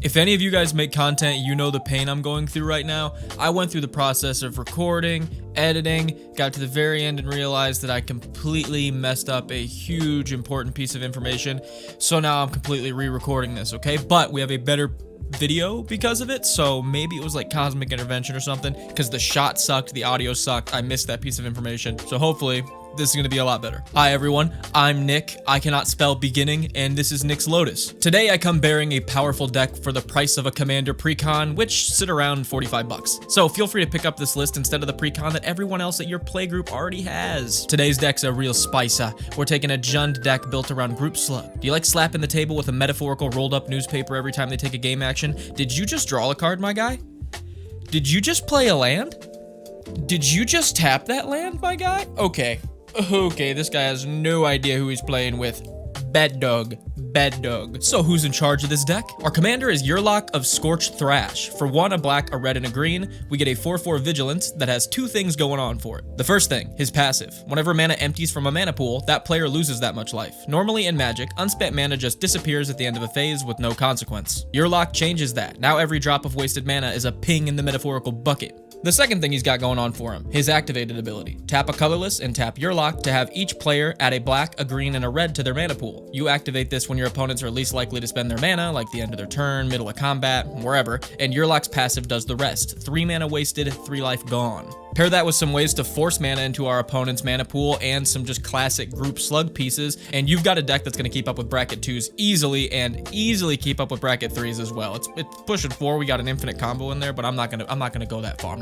If any of you guys make content, you know the pain I'm going through right now. I went through the process of recording, editing, got to the very end and realized that I completely messed up a huge important piece of information. So now I'm completely re-recording this, okay? But we have a better video because of it, so maybe it was like cosmic intervention or something, because the shot sucked, the audio sucked, I missed that piece of information. So hopefully this is going to be a lot better. Hi everyone, I'm Nick. I cannot spell beginning, and this is Nick's Lotus. Today I come bearing a powerful deck for the price of a commander Precon, which sit around 45 bucks. So feel free to pick up this list instead of the Precon that everyone else at your playgroup already has. Today's deck's a real spicer. We're taking a Jund deck built around Group Slug. Do you like slapping the table with a metaphorical rolled up newspaper every time they take a game action? Did you just draw a card, my guy? Did you just play a land? Did you just tap that land, my guy? Okay, this guy has no idea who he's playing with. Bad dog. So who's in charge of this deck? Our commander is Yurlok of Scorch Thrash. For 1, a black, a red, and a green, we get a 4/4 vigilance that has 2 things going on for it. The first thing, his passive. Whenever mana empties from a mana pool, that player loses that much life. Normally in Magic, unspent mana just disappears at the end of a phase with no consequence. Yurlok changes that. Now every drop of wasted mana is a ping in the metaphorical bucket. The second thing he's got going on for him, his activated ability. Tap a colorless and tap Yurlok to have each player add a black, a green, and a red to their mana pool. You activate this when your opponents are least likely to spend their mana, like the end of their turn, middle of combat, wherever, and Yurlok's passive does the rest. 3 mana wasted, 3 life gone. Pair that with some ways to force mana into our opponent's mana pool and some just classic group slug pieces, and you've got a deck that's going to keep up with bracket 2s easily and easily keep up with bracket 3s as well. It's pushing 4. We got an infinite combo in there, but I'm not gonna go that far.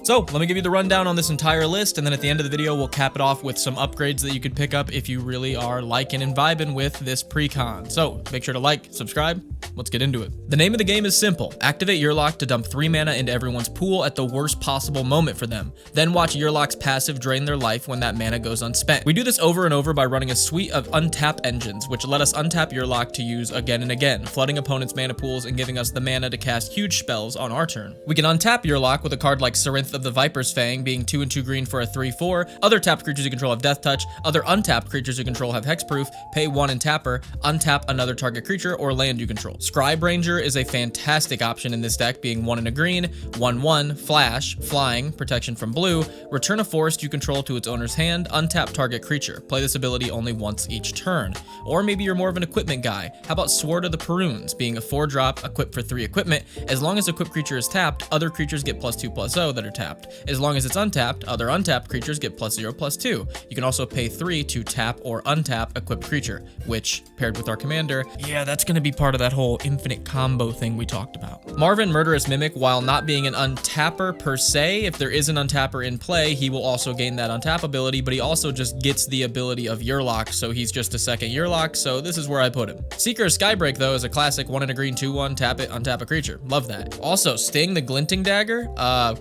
So let me give you the rundown on this entire list, and then at the end of the video we'll cap it off with some upgrades that you can pick up if you really are liking and vibing with this Precon. So make sure to like, subscribe. Let's get into it. The name of the game is simple. Activate Yurlok to dump 3 mana into everyone's pool at the worst possible moment for them. Then watch Yurlok's passive drain their life when that mana goes unspent. We do this over and over by running a suite of untap engines, which let us untap Yurlok to use again and again, flooding opponents' mana pools and giving us the mana to cast huge spells on our turn. We can untap Yurlok with a card like Sarinth of the Viper's Fang, being 2 and 2 green for a 3/4. Other tapped creatures you control have Death Touch. Other untapped creatures you control have Hexproof. Pay 1 and tapper. Untap another target creature or land you control. Scribe Ranger is a fantastic option in this deck, being 1 and a green, 1/1, flash, flying, protection from blue, return a forest you control to its owner's hand, untap target creature. Play this ability only once each turn. Or maybe you're more of an equipment guy. How about Sword of the Prunes, being a 4-drop, equipped for 3 equipment. As long as equipped creature is tapped, other creatures get +2/+0 that are tapped. As long as it's untapped, other untapped creatures get +0/+2. You can also pay 3 to tap or untap equipped creature, which, paired with our commander, yeah, that's going to be part of that whole infinite combo thing we talked about. Marvin Murderous Mimic, while not being an untapper per se, if there is an untapper in play, he will also gain that untap ability, but he also just gets the ability of Yurlok, so he's just a second Yurlok, so this is where I put him. Seeker of Skybreak, though, is a classic 1 and a green 2/1, tap it, untap a creature. Love that. Also, Sting the Glinting Dagger,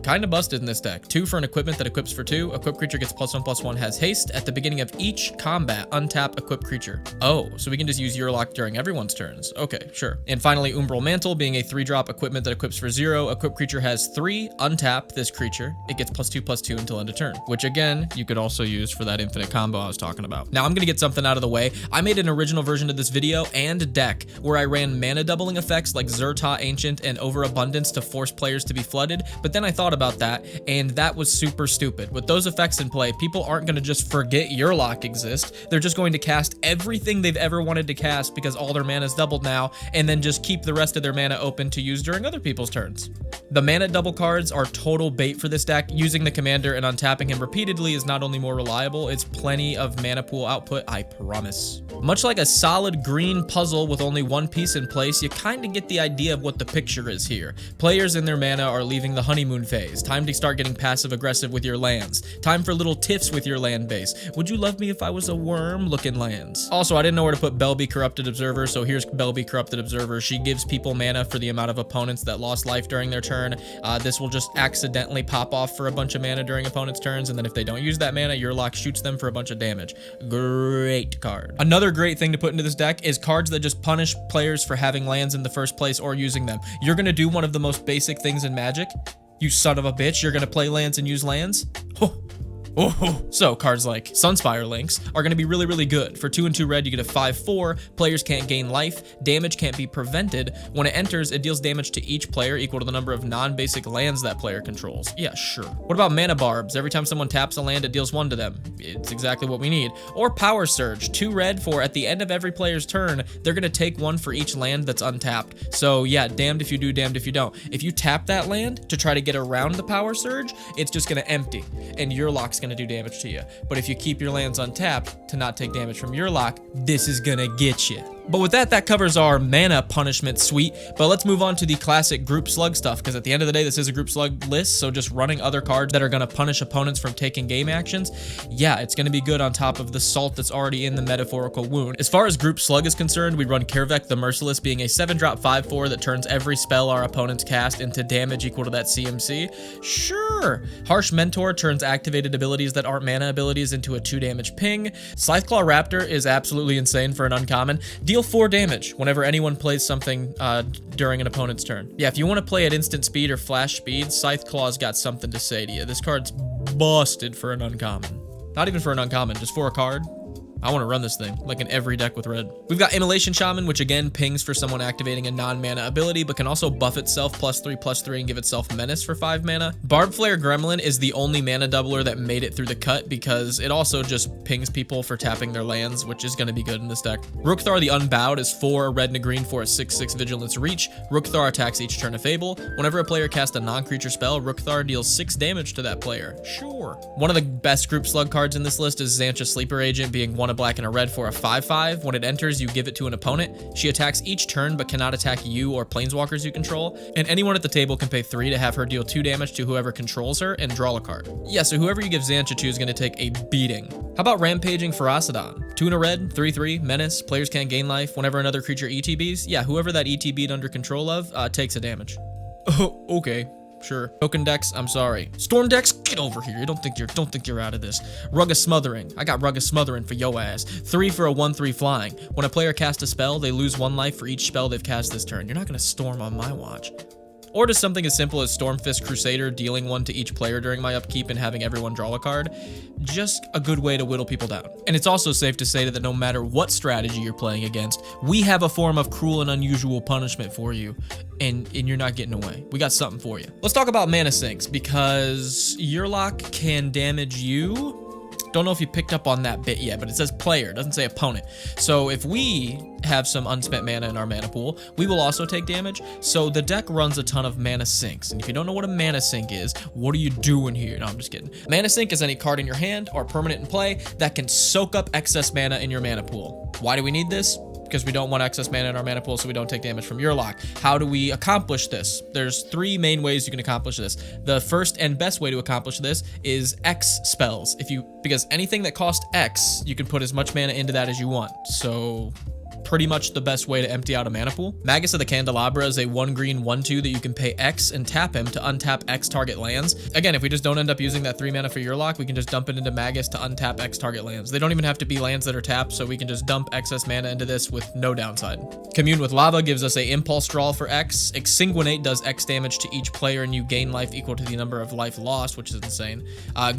kind of busted in this deck. 2 for an equipment that equips for 2. Equipped creature gets +1/+1, has haste. At the beginning of each combat, untap equipped creature. Oh, so we can just use Yurlok during everyone's turns. Okay, sure. And finally, Umbral Mantle, being a 3-drop equipment that equips for 0. Equipped creature has 3, untap this creature. It gets +2/+2 until end of turn, which again, you could also use for that infinite combo I was talking about. Now I'm gonna get something out of the way. I made an original version of this video and deck where I ran mana doubling effects like Zerta Ancient and Overabundance to force players to be flooded, but then I thought about that, and that was super stupid. With those effects in play, people aren't gonna just forget Yurlok exists. They're just going to cast everything they've ever wanted to cast because all their mana is doubled now, and then just keep the rest of their mana open to use during other people's turns. The mana double cards are total bait for this deck. Using the commander and untapping him repeatedly is not only more reliable, it's plenty of mana pool output, I promise. Much like a solid green puzzle with only 1 piece in place, you kinda get the idea of what the picture is here. Players and their mana are leaving the honeymoon phase. Time to start getting passive aggressive with your lands. Time for little tiffs with your land base. Would you love me if I was a worm looking lands? Also, I didn't know where to put Belby Corrupted Observer, so here's Belby Corrupted Observer. She gives people mana for the amount of opponents that lost life during their turn. This will just accidentally pop off for a bunch of mana during opponents' turns, and then if they don't use that mana, Yurlok shoots them for a bunch of damage. Great card. Another great thing to put into this deck is cards that just punish players for having lands in the first place or using them. You're gonna do one of the most basic things in Magic. You son of a bitch, you're gonna play lands and use lands? Oh, Oh, so cards like Sunspire Links are going to be really, really good. For 2 and 2 red, you get a 5/4. Players can't gain life. Damage can't be prevented. When it enters, it deals damage to each player equal to the number of non-basic lands that player controls. Yeah, sure. What about Mana Barbs? Every time someone taps a land, it deals 1 to them. It's exactly what we need. Or Power Surge, 2 red for at the end of every player's turn, they're going to take 1 for each land that's untapped. So yeah, damned if you do, damned if you don't. If you tap that land to try to get around the Power Surge, it's just going to empty, and Yurlok's going to do damage to you. But if you keep your lands untapped to not take damage from Yurlok, this is going to get you. But with that, that covers our mana punishment suite. But let's move on to the classic group slug stuff, because at the end of the day, this is a group slug list, so just running other cards that are going to punish opponents from taking game actions, yeah, it's going to be good on top of the salt that's already in the metaphorical wound. As far as group slug is concerned, we run Kervek the Merciless, being a 7-drop 5/4 that turns every spell our opponents cast into damage equal to that CMC. Sure. Harsh Mentor turns activated abilities that aren't mana abilities into a 2 damage ping. Scytheclaw Raptor is absolutely insane for an uncommon. Deal 4 damage whenever anyone plays something during an opponent's turn. Yeah, if you want to play at instant speed or flash speed, Scytheclaw's got something to say to you. This card's busted for an uncommon. Not even for an uncommon, just for a card. I want to run this thing, like in every deck with red. We've got Immolation Shaman, which again pings for someone activating a non-mana ability, but can also buff itself +3/+3 and give itself Menace for 5 mana. Barb Flare Gremlin is the only mana doubler that made it through the cut, because it also just pings people for tapping their lands, which is going to be good in this deck. Rookthar the Unbowed is 4 red and a green for a 6/6 Vigilance Reach. Rookthar attacks each turn of Fable. Whenever a player casts a non-creature spell, Rookthar deals 6 damage to that player. Sure. One of the best group slug cards in this list is Xantcha Sleeper Agent, being 1 black and a red for a 5/5. When it enters, you give it to an opponent. She attacks each turn but cannot attack you or planeswalkers you control, and anyone at the table can pay 3 to have her deal 2 damage to whoever controls her and draw a card. Yeah, so whoever you give Xantcha to is going to take a beating. How about Rampaging Ferocidon? 2 and a red, 3/3, Menace. Players can't gain life whenever another creature ETBs. Yeah, whoever that ETB'd under control of takes a damage. Oh, okay. Sure. Token decks, I'm sorry. Storm decks, get over here. Don't think you're out of this. Rug of Smothering. I got Rug of Smothering for yo ass. 3 for a 1/3 flying. When a player casts a spell, they lose 1 life for each spell they've cast this turn. You're not gonna storm on my watch. Or just something as simple as Stormfist Crusader, dealing 1 to each player during my upkeep and having everyone draw a card. Just a good way to whittle people down. And it's also safe to say that no matter what strategy you're playing against, we have a form of cruel and unusual punishment for you, and you're not getting away. We got something for you. Let's talk about mana sinks, because Yurlok can damage you. Don't know if you picked up on that bit yet, but it says player, it doesn't say opponent. So if we have some unspent mana in our mana pool, we will also take damage. So the deck runs a ton of mana sinks. And if you don't know what a mana sink is, what are you doing here? No, I'm just kidding. Mana sink is any card in your hand or permanent in play that can soak up excess mana in your mana pool. Why do we need this? Because we don't want excess mana in our mana pool so we don't take damage from Yurlok. How do we accomplish this? There's 3 main ways you can accomplish this. The first and best way to accomplish this is X spells. Because anything that costs X, you can put as much mana into that as you want. So pretty much the best way to empty out a mana pool. Magus of the Candelabra is a 1 green 1/2 that you can pay X and tap him to untap X target lands. Again, if we just don't end up using that 3 mana for Yurlok, we can just dump it into Magus to untap X target lands. They don't even have to be lands that are tapped, so we can just dump excess mana into this with no downside. Commune with Lava gives us a Impulse Draw for X. Exsanguinate does X damage to each player and you gain life equal to the number of life lost, which is insane.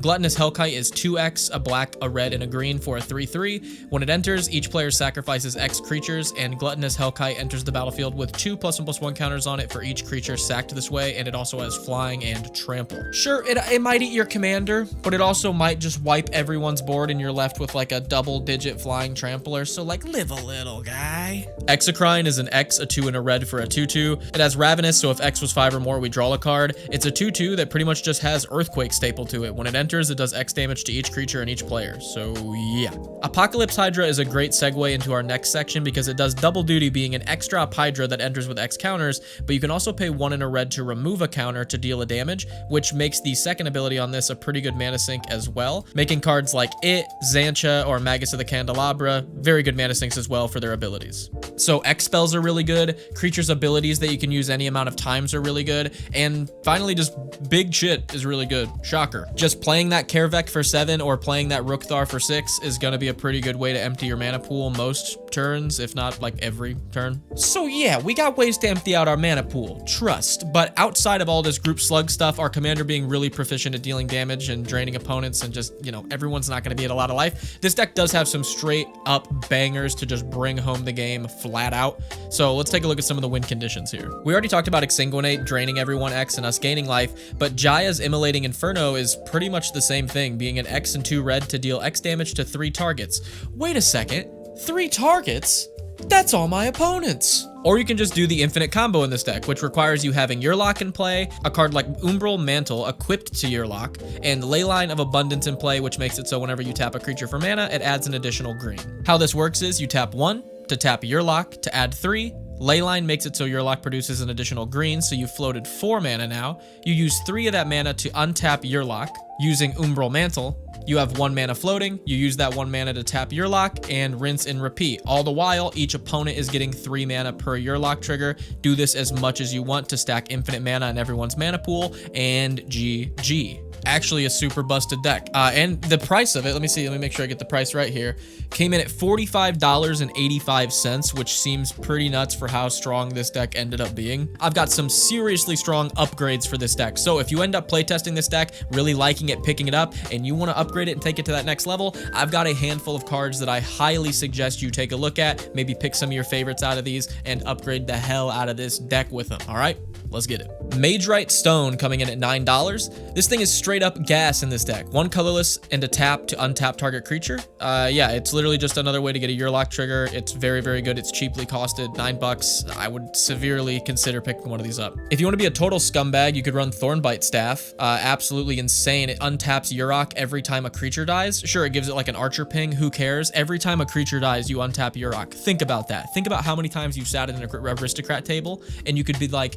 Gluttonous Hellkite is 2X, a black, a red, and a green for a 3/3. When it enters, each player sacrifices X creatures, and Gluttonous Hellkite enters the battlefield with 2 +1/+1 counters on it for each creature sacked this way, and it also has flying and trample. Sure, it might eat your commander, but it also might just wipe everyone's board and you're left with like a double-digit flying trampler, so like live a little, guy. Exocrine is an X, a 2 and a red for a 2/2. It has Ravenous, so if X was 5 or more, we draw a card. It's a 2/2 that pretty much just has Earthquake stapled to it. When it enters, it does X damage to each creature and each player, so yeah. Apocalypse Hydra is a great segue into our next section because it does double duty, being an extra up Hydra that enters with X counters, but you can also pay 1 and a red to remove a counter to deal a damage, which makes the second ability on this a pretty good mana sink as well, making cards like it, Xantcha, or Magus of the Candelabra very good mana sinks as well for their abilities. So X spells are really good, creatures' abilities that you can use any amount of times are really good, and finally just big shit is really good. Shocker. Just playing that Kervek for 7 or playing that Rookthar for 6 is going to be a pretty good way to empty your mana pool most turns. turns, if not like every turn. So yeah, we got ways to empty out our mana pool, trust. But outside of all this group slug stuff, our commander being really proficient at dealing damage and draining opponents and just, you know, everyone's not going to be at a lot of life, this deck does have some straight up bangers to just bring home the game flat out. So let's take a look at some of the win conditions here. We already talked about Exsanguinate draining everyone X and us gaining life, but Jaya's Immolating Inferno is pretty much the same thing, being an X and 2 red to deal X damage to 3 targets. Wait a second, 3 targets? That's all my opponents. Or you can just do the infinite combo in this deck, which requires you having Yurlok in play, a card like Umbral Mantle equipped to Yurlok, and Leyline of Abundance in play, which makes it so whenever you tap a creature for mana, it adds an additional green. How this works is you tap 1 to tap Yurlok to add 3. Leyline makes it so Yurlok produces an additional green, so you floated 4 mana now. You use 3 of that mana to untap Yurlok using Umbral Mantle. You have 1 mana floating, you use that 1 mana to tap Yurlok, and rinse and repeat. All the while, each opponent is getting 3 mana per Yurlok trigger. Do this as much as you want to stack infinite mana in everyone's mana pool, and GG. Actually a super busted deck. And the price of it, let me make sure I get the price right here, came in at $45.85, which seems pretty nuts for how strong this deck ended up being. I've got some seriously strong upgrades for this deck. So if you end up playtesting this deck, really liking it, picking it up, and you want to upgrade it and take it to that next level, I've got a handful of cards that I highly suggest you take a look at, maybe pick some of your favorites out of these and upgrade the hell out of this deck with them. All right, let's get it. Magerite Stone coming in at $9. This thing is straight up gas in this deck. 1 colorless and a tap to untap target creature. Yeah, it's literally just another way to get a Yurlok trigger. It's very, very good. It's cheaply costed, $9. I would severely consider picking one of these up. If you want to be a total scumbag, you could run Thornbite Staff. Absolutely insane. It untaps Yurlok every time a creature dies. Sure, it gives it like an archer ping. Who cares? Every time a creature dies, you untap Yurlok. Think about that. Think about how many times you've sat at an aristocrat table and you could be like,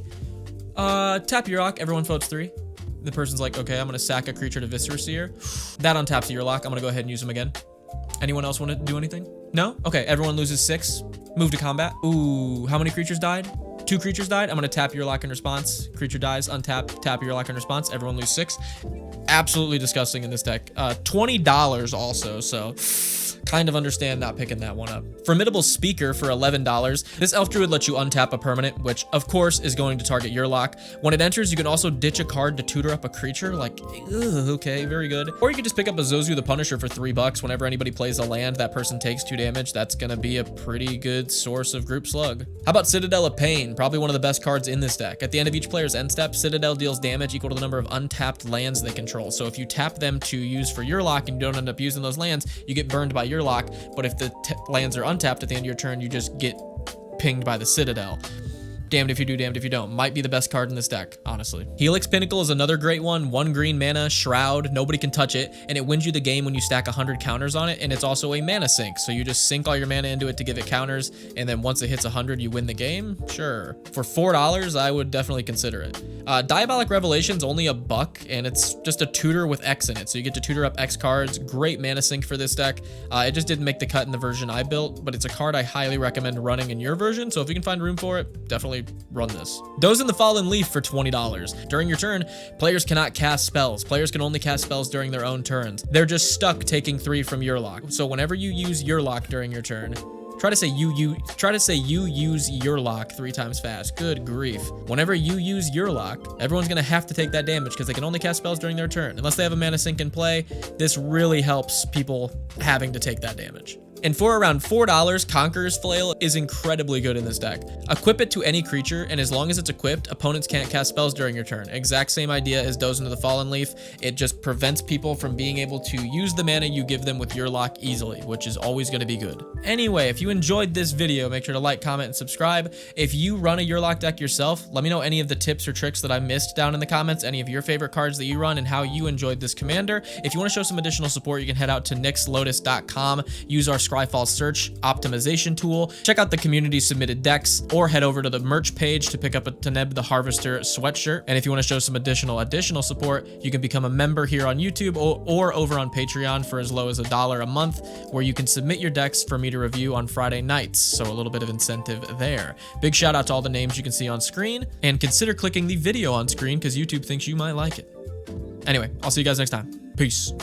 tap Yurlok, everyone votes 3. The person's like, okay, I'm gonna sack a creature to Viscera Seer. That untaps Yurlok. I'm gonna go ahead and use them again. Anyone else want to do anything? No? Okay, everyone loses 6. Move to combat. Ooh, how many creatures died? 2 creatures died. I'm gonna tap Yurlok in response. Creature dies, untap, tap Yurlok in response. Everyone lose 6. Absolutely disgusting in this deck. $20 also, so kind of understand not picking that one up. Formidable Speaker for $11. This Elf Druid lets you untap a permanent, which of course is going to target Yurlok. When it enters, you can also ditch a card to tutor up a creature. Like, ugh, okay, very good. Or you can just pick up a Zozu the Punisher for $3. Whenever anybody plays a land, that person takes 2 damage. That's gonna be a pretty good source of group slug. How about Citadel of Pain? Probably one of the best cards in this deck. At the end of each player's end step, Citadel deals damage equal to the number of untapped lands they control. So if you tap them to use for Yurlok and you don't end up using those lands, you get burned by Yurlok. But if the lands are untapped at the end of your turn, you just get pinged by the Citadel. Damned if you do, damned if you don't. Might be the best card in this deck, honestly. Helix Pinnacle is another great one. 1 green mana, Shroud, nobody can touch it, and it wins you the game when you stack 100 counters on it, and it's also a mana sink, so you just sink all your mana into it to give it counters, and then once it hits 100, you win the game? Sure. For $4, I would definitely consider it. Diabolic Revelation's only $1, and it's just a tutor with X in it, so you get to tutor up X cards. Great mana sink for this deck. It just didn't make the cut in the version I built, but it's a card I highly recommend running in your version, so if you can find room for it, definitely run this. Doze in the Fallen Leaf for $20. During your turn, players cannot cast spells. Players can only cast spells during their own turns. They're just stuck taking 3 from Yurlok. So whenever you use Yurlok during your turn, try to say you use Yurlok 3 times fast. Good grief. Whenever you use Yurlok, everyone's gonna have to take that damage because they can only cast spells during their turn. Unless they have a mana sink in play, this really helps people having to take that damage. And for around $4, Conqueror's Flail is incredibly good in this deck. Equip it to any creature, and as long as it's equipped, opponents can't cast spells during your turn. Exact same idea as Doze into the Fallen Leaf. It just prevents people from being able to use the mana you give them with Yurlok easily, which is always going to be good. Anyway, if you enjoyed this video, make sure to like, comment, and subscribe. If you run a Yurlok deck yourself, let me know any of the tips or tricks that I missed down in the comments, any of your favorite cards that you run, and how you enjoyed this commander. If you want to show some additional support, you can head out to nixlotus.com, use our Scryfall search optimization tool, check out the community submitted decks, or head over to the merch page to pick up a Taneb the Harvester sweatshirt. And if you want to show some additional support, you can become a member here on YouTube or over on Patreon for as low as $1 a month, where you can submit your decks for me to review on Friday nights. So a little bit of incentive there. Big shout out to all the names you can see on screen, and consider clicking the video on screen because YouTube thinks you might like it. Anyway, I'll see you guys next time. Peace.